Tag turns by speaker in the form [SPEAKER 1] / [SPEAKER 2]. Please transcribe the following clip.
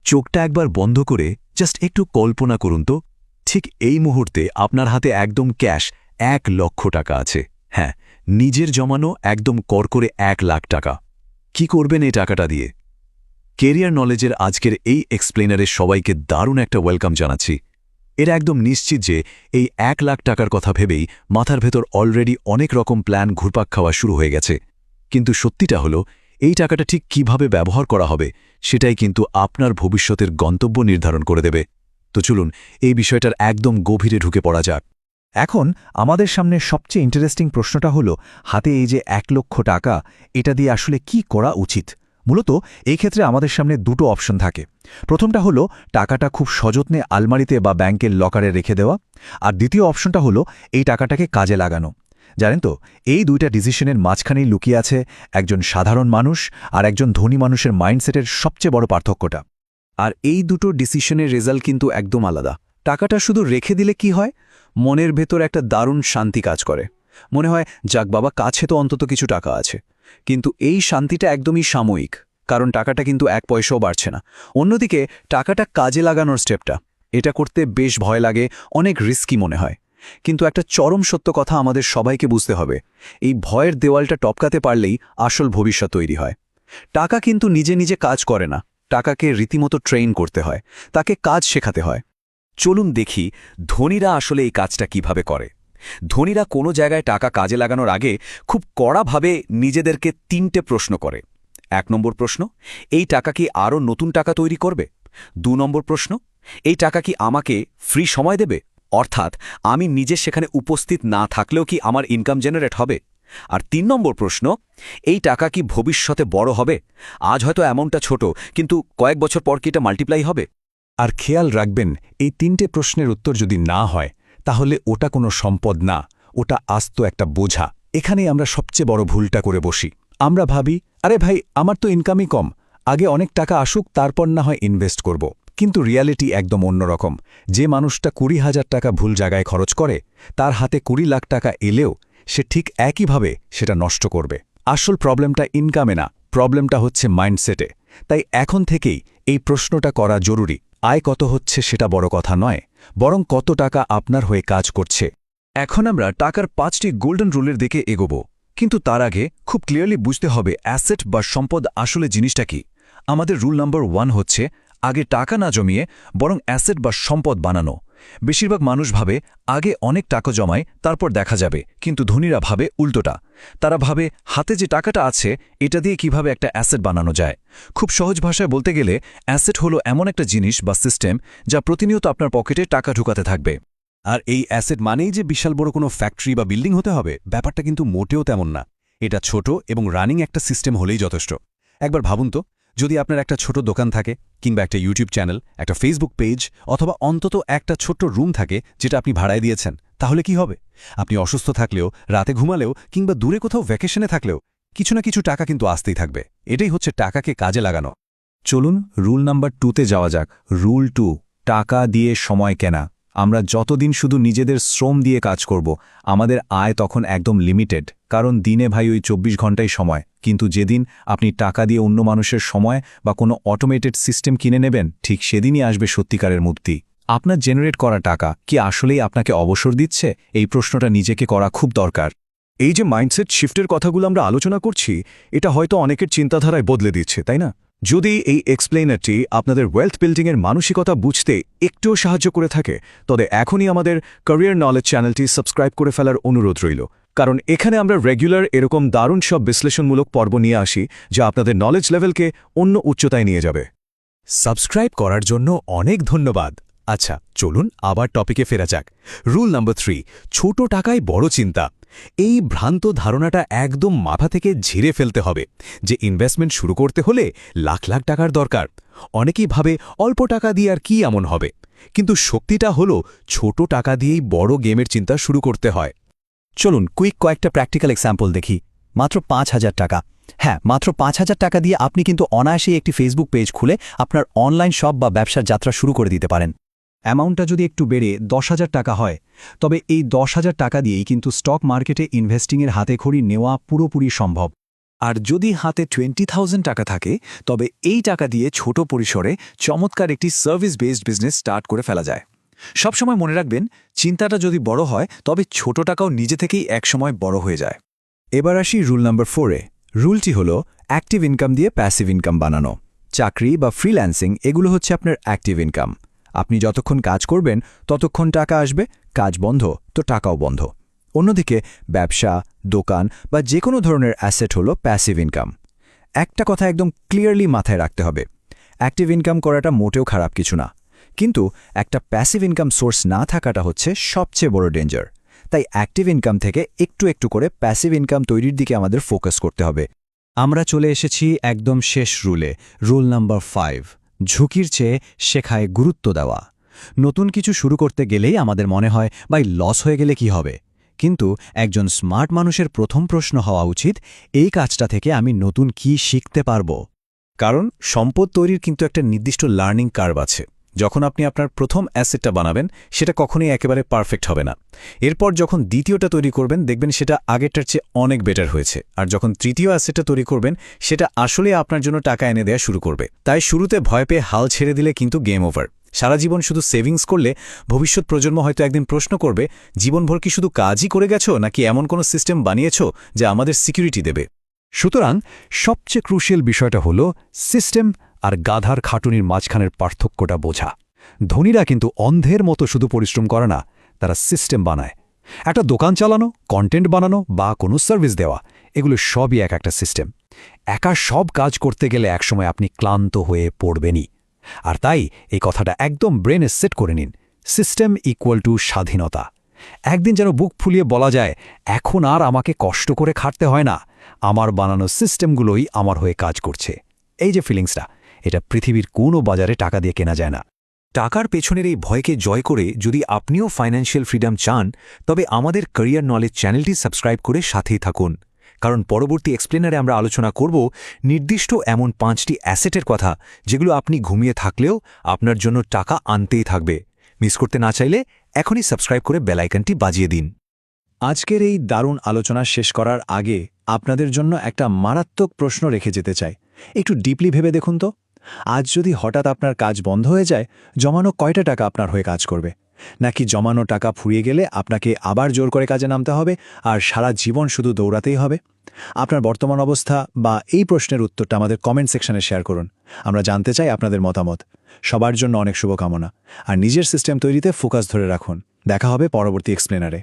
[SPEAKER 1] চোখটা একবার বন্ধ করে জাস্ট একটু কল্পনা করুন তো, ঠিক এই মুহূর্তে আপনার হাতে একদম ক্যাশ 1,00,000 টাকা আছে। হ্যাঁ, নিজের জমানো একদম করকরে 1,00,000 টাকা। কি করবেন এই টাকাটা দিয়ে? কেরিয়ার নলেজের আজকের এই এক্সপ্লেনারে সবাইকে দারুণ একটা ওয়েলকাম জানাচ্ছি। এরা একদম নিশ্চিত যে এই 1,00,000 টাকার কথা ভেবেই মাথার ভেতর অলরেডি অনেক রকম প্ল্যান ঘুরপাক খাওয়া শুরু হয়ে গেছে। কিন্তু সত্যিটা হলো, এই টাকাটা ঠিক কিভাবে ব্যবহার করা হবে সেটাই কিন্তু আপনার ভবিষ্যতের গন্তব্য নির্ধারণ করে দেবে। তো চলুন এই বিষয়টার একদম গভীরে ঢুকে পড়া যাক।
[SPEAKER 2] এখন আমাদের সামনে সবচেয়ে ইন্টারেস্টিং প্রশ্নটা হলো, হাতে এই যে 1,00,000 টাকা, এটা দিয়ে আসলে কি করা উচিত? মূলত এই ক্ষেত্রে আমাদের সামনে দুটো অপশন থাকে। প্রথমটা হলো টাকাটা খুব সযত্নে আলমারিতে বা ব্যাংকের লকারে রেখে দেওয়া, আর দ্বিতীয় অপশনটা হলো এই টাকাটাকে কাজে লাগানো। জানেন তো, এই দুইটা ডিসিশনের মাঝখানেই লুকিয়ে আছে একজন সাধারণ মানুষ আর একজন ধনী মানুষের মাইন্ডসেটের সবচেয়ে বড় পার্থক্যটা।
[SPEAKER 1] আর এই দুটো ডিসিশনের রেজাল্ট কিন্তু একদম আলাদা। টাকাটা শুধু রেখে দিলে কি হয়? মনের ভেতর একটা দারুণ শান্তি কাজ করে। মনে হয় যাক বাবা, কাছে তো অন্তত কিছু টাকা আছে। কিন্তু এই শান্তিটা একদমই সাময়িক, কারণ টাকাটা কিন্তু 1 পয়সাও বাড়ছে না। অন্যদিকে টাকাটা কাজে লাগানোর স্টেপটা, এটা করতে বেশ ভয় লাগে, অনেক রিস্কি মনে হয়। কিন্তু একটা চরম সত্য কথা আমাদের সবাইকে বুঝতে হবে, এই ভয়ের দেওয়ালটা টপকাতে পারলেই আসল ভবিষ্যৎ তৈরি হয়। টাকা কিন্তু নিজে নিজে কাজ করে না, টাকাকে রীতিমতো ট্রেন করতে হয়, তাকে কাজ শেখাতে হয়। চলুন দেখি ধনীরা আসলে এই কাজটা কিভাবে করে। ধনীরা কোনো জায়গায় টাকা কাজে লাগানোর আগে খুব কড়াভাবে নিজেদেরকে 3টে প্রশ্ন করে। 1 নম্বর প্রশ্ন, এই টাকা কি আরও নতুন টাকা তৈরি করবে? 2 নম্বর প্রশ্ন, এই টাকা কি আমাকে ফ্রি সময় দেবে? অর্থাৎ আমি নিজে সেখানে উপস্থিত না থাকলেও কি আমার ইনকাম জেনারেট হবে? আর 3 নম্বর প্রশ্ন, এই টাকা কি ভবিষ্যতে বড় হবে? আজ হয়তো অ্যামাউন্টটা ছোট, কিন্তু কয়েক বছর পর কি এটা মাল্টিপ্লাই হবে?
[SPEAKER 2] আর খেয়াল রাখবেন, এই 3টে প্রশ্নের উত্তর যদি না হয়, তাহলে ওটা কোনো সম্পদ না, ওটা আস্ত একটা বোঝা। এখানেই আমরা সবচেয়ে বড় ভুলটা করে বসি। আমরা ভাবি, আরে ভাই, আমার তো ইনকামই কম, আগে অনেক টাকা আসুক, তারপর না হয় ইনভেস্ট করব। কিন্তু রিয়ালিটি একদম অন্যরকম। যে মানুষটা 20,000 টাকা ভুল জায়গায় খরচ করে, তার হাতে 20 লাখ টাকা এলেও সে ঠিক একইভাবে সেটা নষ্ট করবে। আসল প্রবলেমটা ইনকামে না, প্রবলেমটা হচ্ছে মাইন্ডসেটে। তাই এখন থেকেই এই প্রশ্নটা করা জরুরি। আয় কত হচ্ছে সেটা বড় কথা নয়, বরং কত টাকা আপনার হয়ে কাজ করছে।
[SPEAKER 1] এখন আমরা টাকার 5টি গোল্ডেন রুলের দিকে এগোব। কিন্তু তার আগে খুব ক্লিয়ারলি বুঝতে হবে অ্যাসেট বা সম্পদ আসলে জিনিসটা কি। আমাদের রুল নাম্বার 1 হচ্ছে আগে টাকা না জমিয়ে বরং অ্যাসেট বা সম্পদ বানানো। বেশিরভাগ মানুষ ভাবে আগে অনেক টাকা জমায় তারপর দেখা যাবে, কিন্তু ধনীরা ভাবে উল্টোটা। তারা ভাবে হাতে যে টাকাটা আছে এটা দিয়ে কিভাবে একটা অ্যাসেট বানানো যায়। খুব সহজ ভাষায় বলতে গেলে অ্যাসেট হলো এমন একটা জিনিস বা সিস্টেম যা প্রতিনিয়ত আপনার পকেটে টাকা ঢুকাতে থাকবে। আর এই অ্যাসেট মানেই যে বিশাল বড় কোনো ফ্যাক্টরি বা বিল্ডিং হতে হবে, ব্যাপারটা কিন্তু মোটেও তেমন না। এটা ছোট এবং রানিং একটা সিস্টেম হলেই যথেষ্ট। একবার ভাবুন তো, যদি আপনার একটা ছোট দোকান থাকে, কিংবা একটা ইউটিউব চ্যানেল, একটা ফেসবুক পেজ, অথবা অন্তত একটা ছোট্ট রুম থাকে যেটা আপনি ভাড়ায় দিয়েছেন, তাহলে কি হবে? আপনি অসুস্থ থাকলেও, রাতে ঘুমালেও, কিংবা দূরে কোথাও ভ্যাকেশনে থাকলেও কিছু না কিছু টাকা কিন্তু আসতেই থাকবে। এটাই হচ্ছে টাকাকে কাজে লাগানো।
[SPEAKER 2] চলুন রুল নাম্বার 2তে যাওয়া যাক। রুল 2, টাকা দিয়ে সময় কেনা। আমরা যতদিন শুধু নিজেদের শ্রম দিয়ে কাজ করব, আমাদের আয় তখন একদম লিমিটেড। কারণ দিনে ভাই ওই 24 ঘন্টাই সময়, কিন্তু যেদিন আপনি টাকা দিয়ে অন্য মানুষের সময় বা কোনো অটোমেটেড সিস্টেম কিনে নেবেন, ঠিক সেদিনই আসবে সত্যিকারের মুক্তি। আপনার জেনারেট করা টাকা কি আসলেই আপনাকে অবসর দিচ্ছে? এই প্রশ্নটা নিজেকে করা খুব দরকার।
[SPEAKER 1] এই যে মাইন্ডসেট শিফটের কথাগুলো আমরা আলোচনা করছি, এটা হয়তো অনেকের চিন্তাধারায় বদলে দিচ্ছে, তাই না? যদি এই এক্সপ্লেনারটি আপনাদের ওয়েলথ বিল্ডিংয়ের মানসিকতা বুঝতে একটুও সাহায্য করে থাকে, তবে এখনই আমাদের ক্যারিয়ার নলেজ চ্যানেলটি সাবস্ক্রাইব করে ফেলার অনুরোধ রইল। কারণ এখানে আমরা রেগুলার এরকম দারুণ সব বিশ্লেষণমূলক পর্ব নিয়ে আসি, যা আপনাদের নলেজ লেভেলকে অন্য উচ্চতায় নিয়ে যাবে। সাবস্ক্রাইব করার জন্য অনেক ধন্যবাদ। আচ্ছা, চলুন আবার টপিকে ফেরা যাক। রুল নাম্বার 3, ছোট টাকায় বড় চিন্তা। এই ভ্রান্ত ধারণাটা একদম মাথা থেকে ঝেড়ে ফেলতে হবে যে ইনভেস্টমেন্ট শুরু করতে হলে লাখ লাখ টাকার দরকার। অনেকেই ভাবে অল্প টাকা দিয়ে আর কি এমন হবে, কিন্তু শক্তিটা হলো ছোট টাকা দিয়েই বড় গেমের চিন্তা শুরু করতে হয়।
[SPEAKER 2] চলুন কুইক কয়েকটা প্র্যাকটিক্যাল এক্সাম্পল দেখি। মাত্র 5,000 টাকা। হ্যাঁ, মাত্র 5,000 টাকা দিয়ে আপনি কিন্তু অনায়াসেই একটি ফেসবুক পেজ খুলে আপনার অনলাইন শপ বা ব্যবসার যাত্রা শুরু করে দিতে পারেন। অ্যামাউন্টটা যদি একটু বেড়ে 10,000 টাকা হয়, তবে এই 10,000 টাকা দিয়েই কিন্তু স্টক মার্কেটে ইনভেস্টিংয়ের হাতেখড়ি নেওয়া পুরোপুরি সম্ভব।
[SPEAKER 1] আর যদি হাতে 20,000 টাকা থাকে তবে এই টাকা দিয়ে ছোট পরিসরে চমৎকার একটি সার্ভিস বেসড বিজনেস স্টার্ট করে ফেলা যায়। সবসময় মনে রাখবেন, চিন্তাটা যদি বড় হয় তবে ছোট টাকাও নিজে থেকেই একসময় বড় হয়ে যায়।
[SPEAKER 2] এবার আসি রুল নাম্বার 4-এ। রুলটি হল অ্যাক্টিভ ইনকাম দিয়ে প্যাসিভ ইনকাম বানানো। চাকরি বা ফ্রিল্যান্সিং এগুলো হচ্ছে আপনার অ্যাক্টিভ ইনকাম। আপনি যতক্ষণ কাজ করবেন ততক্ষণ টাকা আসবে, কাজ বন্ধ তো টাকাও বন্ধ। অন্যদিকে ব্যবসা, দোকান বা যে কোনো ধরনের অ্যাসেট হলো প্যাসিভ ইনকাম। একটা কথা একদম ক্লিয়ারলি মাথায় রাখতে হবে, অ্যাক্টিভ ইনকাম করাটা মোটেও খারাপ কিছু না, কিন্তু একটা প্যাসিভ ইনকাম সোর্স না থাকাটা হচ্ছে সবচেয়ে বড় ডেঞ্জার। তাই অ্যাক্টিভ ইনকাম থেকে একটু একটু করে প্যাসিভ ইনকাম তৈরির দিকে আমাদের ফোকাস করতে হবে। আমরা চলে এসেছি একদম শেষ রুলে, রুল নাম্বার 5, ঝুঁকির চেয়ে শেখায় গুরুত্ব দেওয়া। নতুন কিছু শুরু করতে গেলেই আমাদের মনে হয় ভাই লস হয়ে গেলে কি হবে, কিন্তু একজন স্মার্ট মানুষের প্রথম প্রশ্ন হওয়া উচিত, এই কাজটা থেকে আমি নতুন কি শিখতে পারব। কারণ সম্পদ তৈরির কিন্তু একটা নির্দিষ্ট লার্নিং কার্ভ আছে। যখন আপনি আপনার প্রথম অ্যাসেটটা বানাবেন সেটা কখনোই একেবারে পারফেক্ট হবে না। এরপর যখন দ্বিতীয়টা তৈরি করবেন দেখবেন সেটা আগেরটার চেয়ে অনেক বেটার হয়েছে। আর যখন তৃতীয় অ্যাসেটটা তৈরি করবেন সেটা আসলে আপনার জন্য টাকা এনে দেয়া শুরু করবে। তাই শুরুতে ভয় পেয়ে হাল ছেড়ে দিলে কিন্তু গেম ওভার। সারা জীবন শুধু সেভিংস করলে ভবিষ্যৎ প্রজন্ম হয়তো একদিন প্রশ্ন করবে, জীবনভর কি শুধু কাজই করে গেছো নাকি এমন কোনো সিস্টেম বানিয়েছো যা আমাদের সিকিউরিটি দেবে। সুতরাং সবচেয়ে ক্রুশিয়াল বিষয়টা হলো সিস্টেম আর গাধার খাটুনির মাঝখানের পার্থক্যটা বোঝা। ধনীরা কিন্তু অন্ধের মতো শুধু পরিশ্রম করে না, তারা সিস্টেম বানায়। একটা দোকান চালানো, কন্টেন্ট বানানো বা কোনো সার্ভিস দেওয়া, এগুলো সবই এক একটা সিস্টেম। একা সব কাজ করতে গেলে একসময় আপনি ক্লান্ত হয়ে পড়বেনই। আর তাই এই কথাটা একদম ব্রেনে সেট করে নিন, সিস্টেম ইকুয়াল টু স্বাধীনতা। একদিন যেন বুক ফুলিয়ে বলা যায়, এখন আর আমাকে কষ্ট করে খাটতে হয় না, আমার বানানো সিস্টেমগুলোই আমার হয়ে কাজ করছে। এই যে ফিলিংসটা, এটা পৃথিবীর কোনো বাজারে টাকা দিয়ে কেনা যায় না।
[SPEAKER 1] টাকার পেছনের এই ভয়কে জয় করে যদি আপনিও ফাইন্যান্সিয়াল ফ্রিডম চান, তবে আমাদের ক্যারিয়ার নলেজ চ্যানেলটি সাবস্ক্রাইব করে সাথেই থাকুন। কারণ পরবর্তী এক্সপ্লেনারে আমরা আলোচনা করব নির্দিষ্ট এমন 5টি অ্যাসেটের কথা যেগুলো আপনি ঘুমিয়ে থাকলেও আপনার জন্য টাকা আনতেই থাকবে। মিস করতে না চাইলে এখনই সাবস্ক্রাইব করে বেল আইকনটি বাজিয়ে দিন।
[SPEAKER 2] আজকের এই দারুণ আলোচনা শেষ করার আগে আপনাদের জন্য একটা মারাত্মক প্রশ্ন রেখে যেতে চাই। একটু ডিপলি ভেবে দেখুন তো, আজ যদি হঠাৎ আপনার কাজ বন্ধ হয়ে যায়, জমানো কয়টা টাকা আপনার হয়ে কাজ করবে? নাকি জমানো টাকা ফুরিয়ে গেলে আপনাকে আবার জোর করে কাজে নামতে হবে আর সারা জীবন শুধু দৌড়াতেই হবে? আপনার বর্তমান অবস্থা বা এই প্রশ্নের উত্তরটা আমাদের কমেন্ট সেকশনে শেয়ার করুন। আমরা জানতে চাই আপনাদের মতামত। সবার জন্য অনেক শুভকামনা। আর নিজের সিস্টেম তৈরিতে ফোকাস ধরে রাখুন। দেখা হবে পরবর্তী এক্সপ্লেনারে।